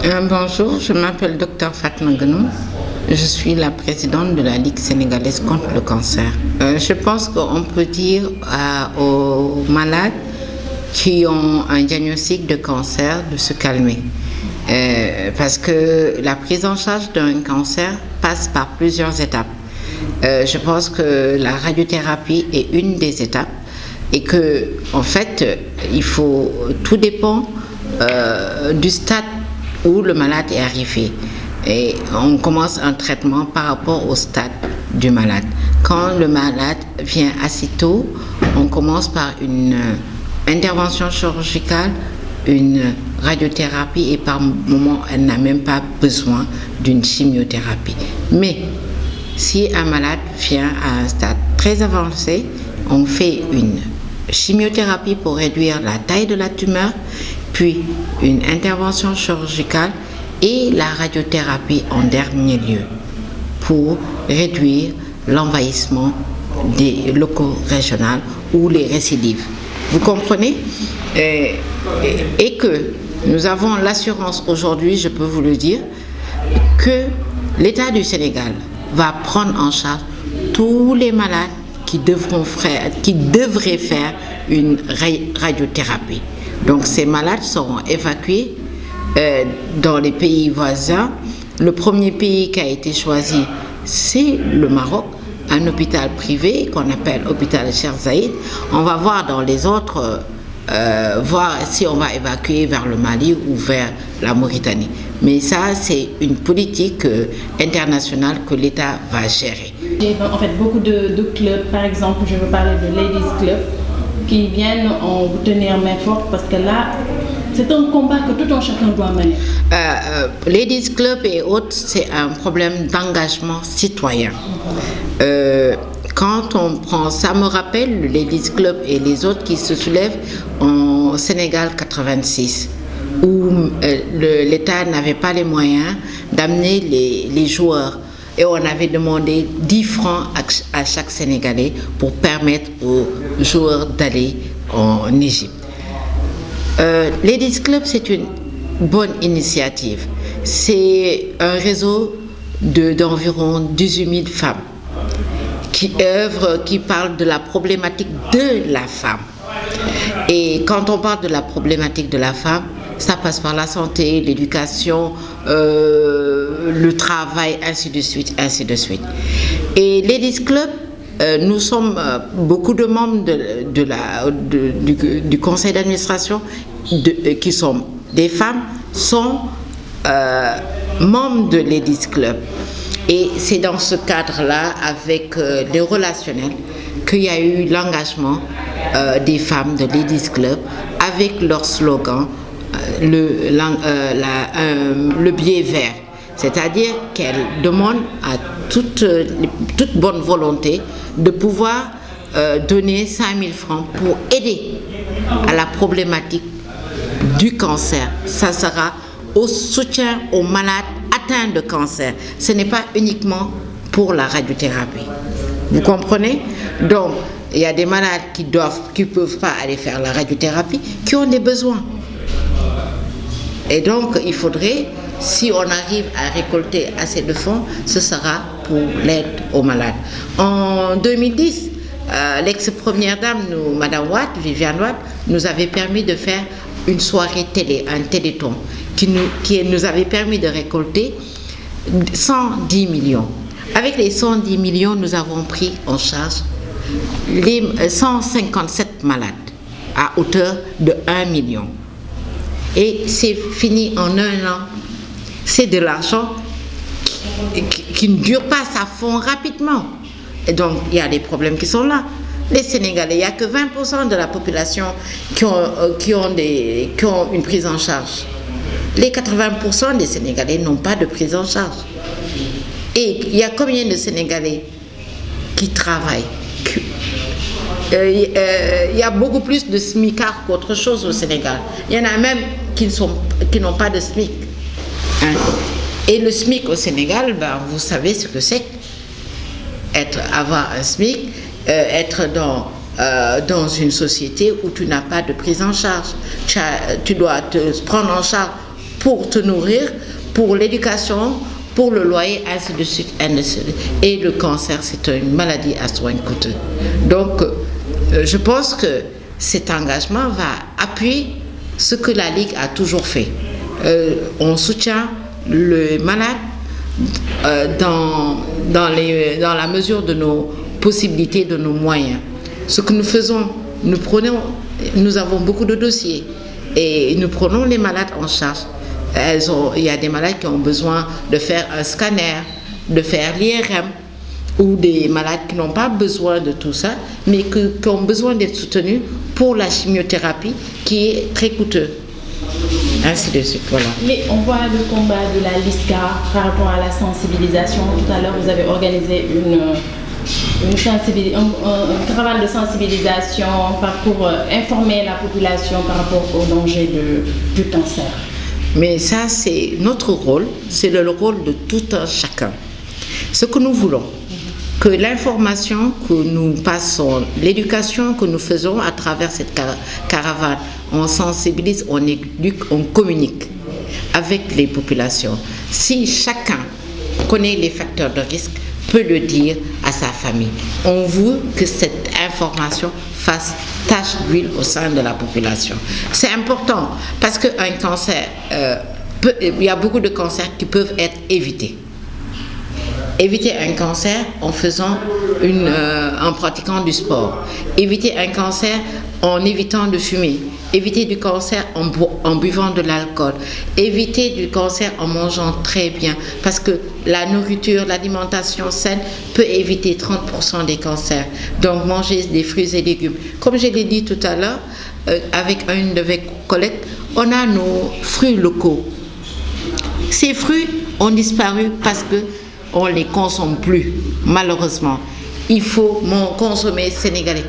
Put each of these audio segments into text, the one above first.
Bonjour, je m'appelle Dr Fatma Guenoum. Je suis la présidente de la Ligue sénégalaise contre le cancer. Je pense qu'on peut dire aux malades qui ont un diagnostic de cancer de se calmer. Parce que la prise en charge d'un cancer passe par plusieurs étapes. Je pense que la radiothérapie est une des étapes et que, en fait, tout dépend du stade où le malade est arrivé. Et on commence un traitement par rapport au stade du malade. Quand le malade vient assez tôt, on commence par une intervention chirurgicale, une radiothérapie et par moment, elle n'a même pas besoin d'une chimiothérapie. Mais si un malade vient à un stade très avancé, on fait une chimiothérapie pour réduire la taille de la tumeur, puis une intervention chirurgicale et la radiothérapie en dernier lieu pour réduire l'envahissement des locaux régionaux ou les récidives. Vous comprenez? Et que nous avons l'assurance aujourd'hui, je peux vous le dire, que l'État du Sénégal va prendre en charge tous les malades qui devraient faire une radiothérapie. Donc ces malades seront évacués dans les pays voisins. Le premier pays qui a été choisi, c'est le Maroc, un hôpital privé qu'on appelle hôpital Cheikh Zayed. On va voir dans les autres, voir si on va évacuer vers le Mali ou vers la Mauritanie. Mais ça, c'est une politique internationale que l'État va gérer. J'ai en fait beaucoup de clubs, par exemple, je veux parler de Ladies Club, qui viennent vous tenir main forte parce que là, c'est un combat que tout un chacun doit mener. Ladies Club et autres, c'est un problème d'engagement citoyen. Quand on prend, ça me rappelle le Ladies Club et les autres qui se soulèvent en Sénégal 86, où l'État n'avait pas les moyens d'amener les joueurs. Et on avait demandé 10 francs à chaque Sénégalais pour permettre aux joueurs d'aller en Égypte. Ladies Club, c'est une bonne initiative. C'est un réseau d'environ 18 000 femmes qui œuvrent, qui parlent de la problématique de la femme. Et quand on parle de la problématique de la femme, ça passe par la santé, l'éducation, le travail, ainsi de suite, ainsi de suite. Et Ladies Club, nous sommes beaucoup de membres du conseil d'administration qui sont des femmes, sont membres de Ladies Club. Et c'est dans ce cadre-là, avec les relationnels, qu'il y a eu l'engagement des femmes de Ladies Club avec leur slogan le billet vert, c'est-à-dire qu'elle demande à toute bonne volonté de pouvoir donner 5 000 francs pour aider à la problématique du cancer. Ça sera au soutien aux malades atteints de cancer. Ce n'est pas uniquement pour la radiothérapie. Vous comprenez? Donc, il y a des malades qui ne peuvent pas aller faire la radiothérapie, qui ont des besoins. Et donc, il faudrait, si on arrive à récolter assez de fonds, ce sera pour l'aide aux malades. En 2010, l'ex-première dame, Madame Watt, Viviane Watt, nous avait permis de faire une soirée télé, un téléthon, qui nous avait permis de récolter 110 millions. Avec les 110 millions, nous avons pris en charge les 157 malades à hauteur de 1 million. Et c'est fini en un an. C'est de l'argent qui ne dure pas, ça fond rapidement. Et donc, il y a des problèmes qui sont là. Les Sénégalais, il n'y a que 20% de la population qui ont une prise en charge. Les 80% des Sénégalais n'ont pas de prise en charge. Et il y a combien de Sénégalais qui travaillent? Il y a beaucoup plus de smicards qu'autre chose au Sénégal. Il y en a même qui n'ont pas de SMIC. Hein? Et le SMIC au Sénégal, vous savez ce que c'est. Avoir un SMIC, être dans une société où tu n'as pas de prise en charge. Tu dois te prendre en charge pour te nourrir, pour l'éducation, pour le loyer, ainsi de suite, ainsi de suite. Et le cancer, c'est une maladie à soins coûteux. Donc, je pense que cet engagement va appuyer ce que la Ligue a toujours fait. On soutient le malade dans la mesure de nos possibilités, de nos moyens. Ce que nous faisons, nous avons beaucoup de dossiers et nous prenons les malades en charge. Il y a des malades qui ont besoin de faire un scanner, de faire l'IRM, ou des malades qui n'ont pas besoin de tout ça, mais qui ont besoin d'être soutenus pour la chimiothérapie qui est très coûteuse. Ainsi de suite, voilà. Mais on voit le combat de la LISCA par rapport à la sensibilisation. Tout à l'heure, vous avez organisé un travail de sensibilisation pour informer la population par rapport au danger du cancer. Mais ça, c'est notre rôle, c'est le rôle de tout un chacun. Ce que nous voulons, que l'information que nous passons, l'éducation que nous faisons à travers cette caravane, on sensibilise, on éduque, on communique avec les populations. Si chacun connaît les facteurs de risque, peut le dire à sa famille. On veut que cette information fasse tache d'huile au sein de la population. C'est important parce qu'un cancer, il y a beaucoup de cancers qui peuvent être évités. Éviter un cancer en en pratiquant du sport. Éviter un cancer en évitant de fumer. Éviter du cancer en buvant de l'alcool. Éviter du cancer en mangeant très bien. Parce que la nourriture, l'alimentation saine peut éviter 30% des cancers. Donc manger des fruits et légumes. Comme je l'ai dit tout à l'heure, avec une de mes collègues, on a nos fruits locaux. Ces fruits ont disparu parce que on ne les consomme plus, malheureusement. Il faut consommer sénégalais.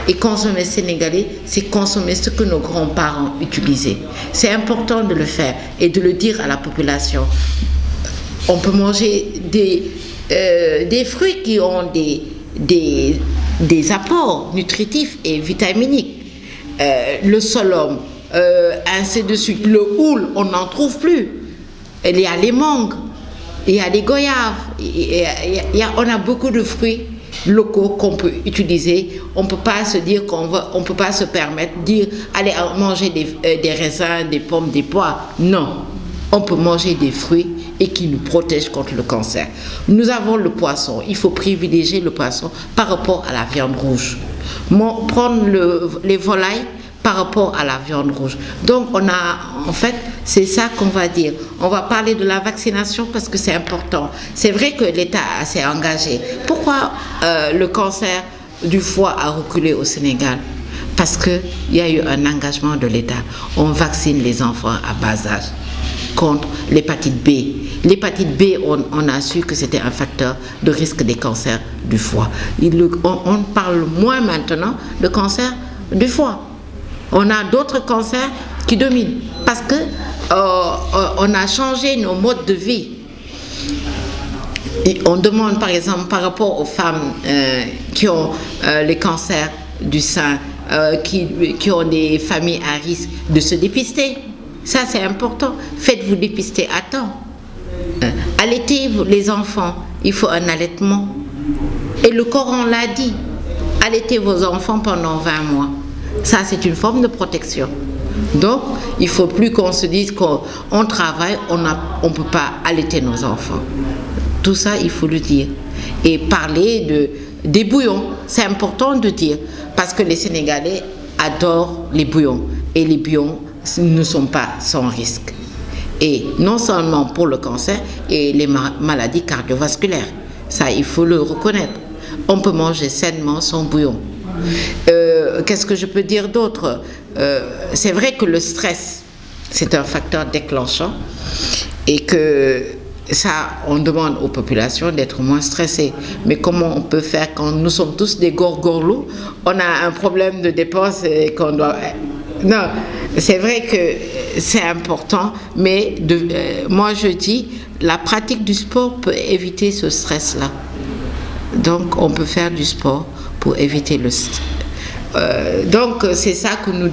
Et consommer sénégalais, c'est consommer ce que nos grands-parents utilisaient. C'est important de le faire et de le dire à la population. On peut manger des fruits qui ont des apports nutritifs et vitaminiques. Le solum, ainsi de suite. Le houle, on n'en trouve plus. Il y a les mangues. Il y a des goyaves, on a beaucoup de fruits locaux qu'on peut utiliser. On ne peut pas se dire on peut pas se permettre de dire allez manger des raisins, des pommes, des pois. Non, on peut manger des fruits et qui nous protègent contre le cancer. Nous avons le poisson, il faut privilégier le poisson par rapport à la viande rouge. Prendre les volailles par rapport à la viande rouge. Donc en fait, c'est ça qu'on va dire. On va parler de la vaccination parce que c'est important. C'est vrai que l'État s'est engagé. Pourquoi le cancer du foie a reculé au Sénégal? Parce qu'il y a eu un engagement de l'État. On vaccine les enfants à bas âge contre l'hépatite B. L'hépatite B, on a su que c'était un facteur de risque des cancers du foie. On parle moins maintenant de cancer du foie. On a d'autres cancers qui dominent parce que on a changé nos modes de vie. Et on demande par exemple par rapport aux femmes qui ont les cancers du sein, qui ont des familles à risque, de se dépister. Ça c'est important. Faites-vous dépister à temps. Allaitez les enfants. Il faut un allaitement. Et le Coran l'a dit. Allaitez vos enfants pendant 20 mois. Ça, c'est une forme de protection. Donc, il ne faut plus qu'on se dise qu'on travaille, on ne peut pas allaiter nos enfants. Tout ça, il faut le dire. Et parler des bouillons, c'est important de dire, parce que les Sénégalais adorent les bouillons. Et les bouillons ne sont pas sans risque. Et non seulement pour le cancer et les maladies cardiovasculaires. Ça, il faut le reconnaître. On peut manger sainement son bouillon. Qu'est-ce que je peux dire d'autre? C'est vrai que le stress, c'est un facteur déclenchant et que ça, on demande aux populations d'être moins stressées. Mais comment on peut faire quand nous sommes tous des gorgorlous? On a un problème de dépenses et qu'on doit... Non, c'est vrai que c'est important, mais moi je dis, la pratique du sport peut éviter ce stress-là. Donc on peut faire du sport pour éviter le stress. Donc c'est ça que nous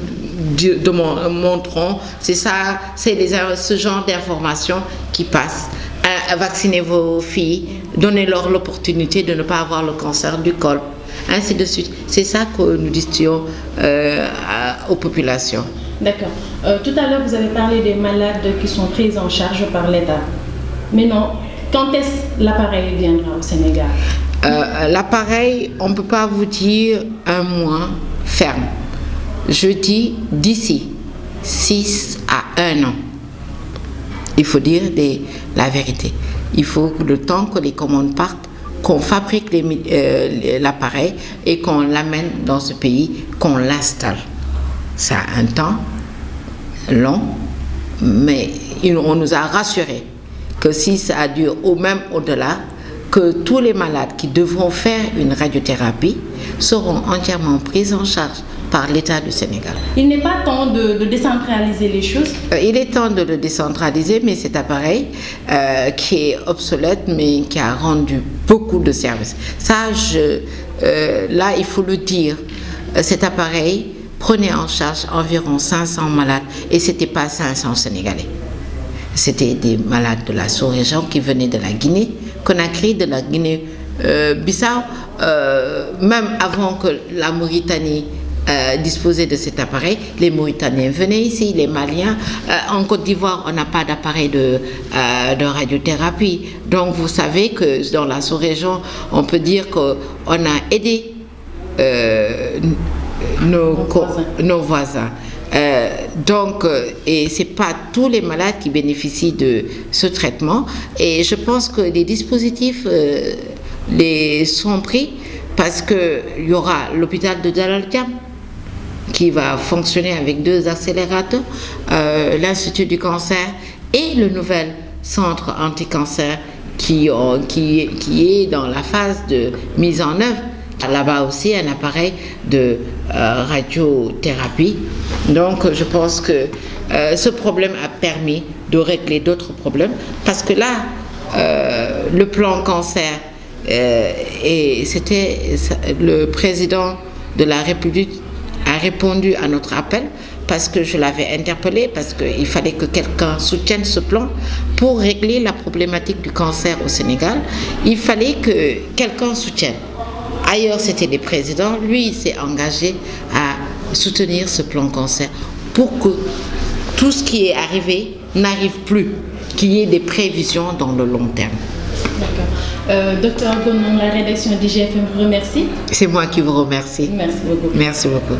montrons, c'est ça, ce genre d'informations qui passent. Vaccinez vos filles, donnez-leur l'opportunité de ne pas avoir le cancer du col, ainsi de suite. C'est ça que nous disions aux populations. D'accord. Tout à l'heure, vous avez parlé des malades qui sont pris en charge par l'État. Mais non, quand est-ce l'appareil viendra au Sénégal? L'appareil, on ne peut pas vous dire un mois ferme. Je dis d'ici 6 à 1 an. Il faut dire la vérité. Il faut le temps que les commandes partent, qu'on fabrique l'appareil et qu'on l'amène dans ce pays, qu'on l'installe. Ça a un temps long, mais on nous a rassurés que si ça dure ou même au-delà, que tous les malades qui devront faire une radiothérapie seront entièrement pris en charge par l'État du Sénégal. Il n'est pas temps de décentraliser les choses? Il est temps de le décentraliser, mais cet appareil qui est obsolète, mais qui a rendu beaucoup de services. Ça, là, il faut le dire, cet appareil prenait en charge environ 500 malades et ce n'était pas 500 Sénégalais. C'était des malades de la sous-région qui venaient de la Guinée, Conakry, de la Guinée-Bissau, même avant que la Mauritanie disposait de cet appareil, les Mauritaniens venaient ici, les Maliens. En Côte d'Ivoire, on n'a pas d'appareil de radiothérapie. Donc vous savez que dans la sous-région, on peut dire qu'on a aidé nos voisins. Et c'est pas tous les malades qui bénéficient de ce traitement. Et je pense que les dispositifs sont pris parce qu'il y aura l'hôpital de Dalal Jamm qui va fonctionner avec 2 accélérateurs, l'Institut du cancer et le nouvel centre anti-cancer qui est dans la phase de mise en œuvre. Là-bas aussi, un appareil de radiothérapie. Donc, je pense que ce problème a permis de régler d'autres problèmes parce que là, le plan cancer, le président de la République a répondu à notre appel parce que je l'avais interpellé, parce qu'il fallait que quelqu'un soutienne ce plan pour régler la problématique du cancer au Sénégal. Il fallait que quelqu'un soutienne. Ailleurs, c'était les présidents. Lui, il s'est engagé à soutenir ce plan cancer pour que tout ce qui est arrivé n'arrive plus, qu'il y ait des prévisions dans le long terme. D'accord. Docteur Gonon, la rédaction d'IGFM vous remercie. C'est moi qui vous remercie. Merci beaucoup. Merci beaucoup.